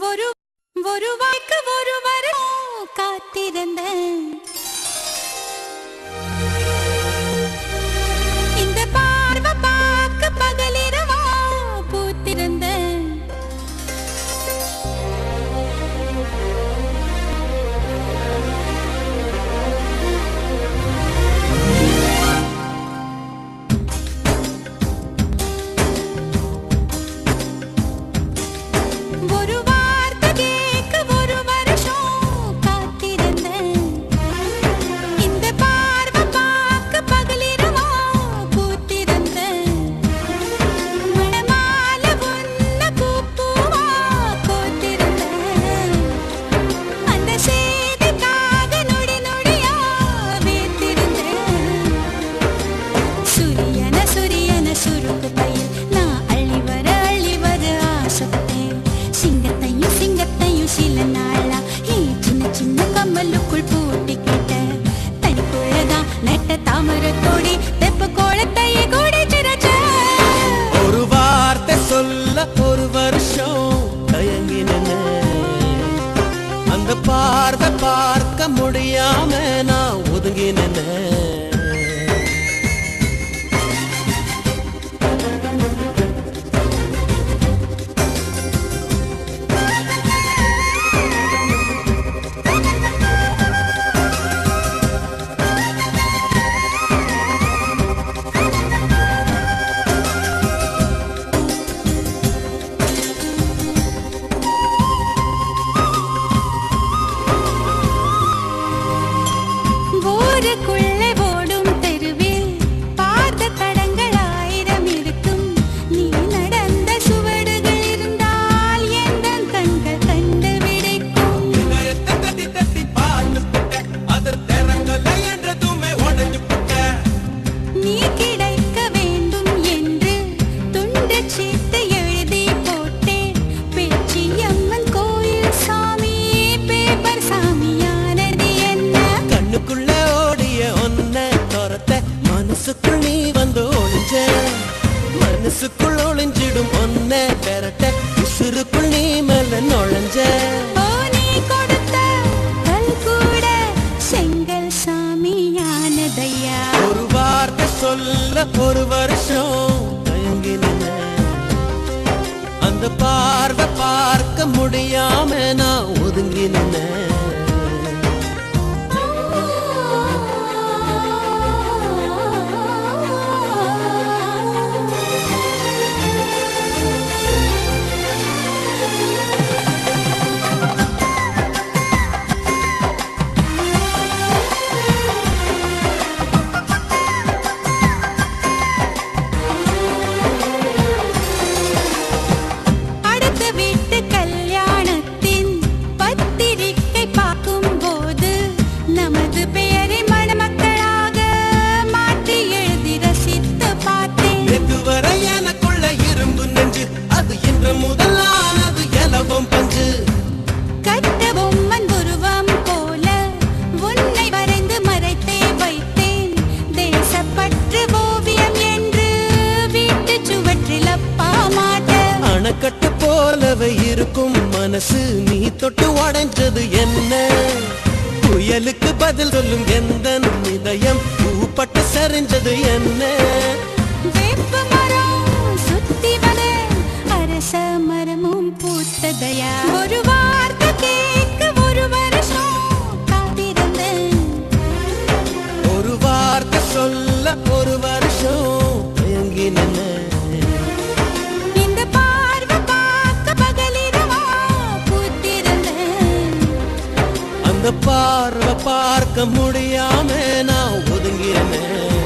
ஒரு ஒரு வாய்க்கு ஒரு வரம் காத்திருந்த இந்த பார்வை பார்க்க பகலிரவா பூத்திருந்த பார்வை பார்க்க முடியாம நான் ஒதுங்கினேன். மனசுக்குள் நீ வந்து ஒளிஞ்ச மனசுக்குள் ஒளிஞ்சிடும் ஒன்ன பெறட்ட உசுருக்குள் நீ மேல நுழைஞ்ச நீ கொடுத்த கல் கூட செங்கல் சாமியானதையா ஒரு வார்த்தை சொல்ல ஒரு வருஷம் தயங்கின அந்த பார்வை பார்க்க முடியாம நான் ஒதுங்கின கட்டு போலவே இருக்கும் மனசு நீ தொட்டு உடைஞ்சது என்ன புயலுக்கு பதில் சொல்லும் எந்த இதயம் பூப்பட்டு சரிஞ்சது என்ன வேப்ப மரம் சுத்தி வர அரச மரமும் பூத்ததையா ஒரு வார்த்தை கேட்க ஒரு வருஷம் காத்திருந்தேன் ஒரு வார்த்தை சொல்ல ஒரு வருஷம் தயங்கினேன் பார்வை பார்க்க முடியாம நான் ஒதுங்கினேன்.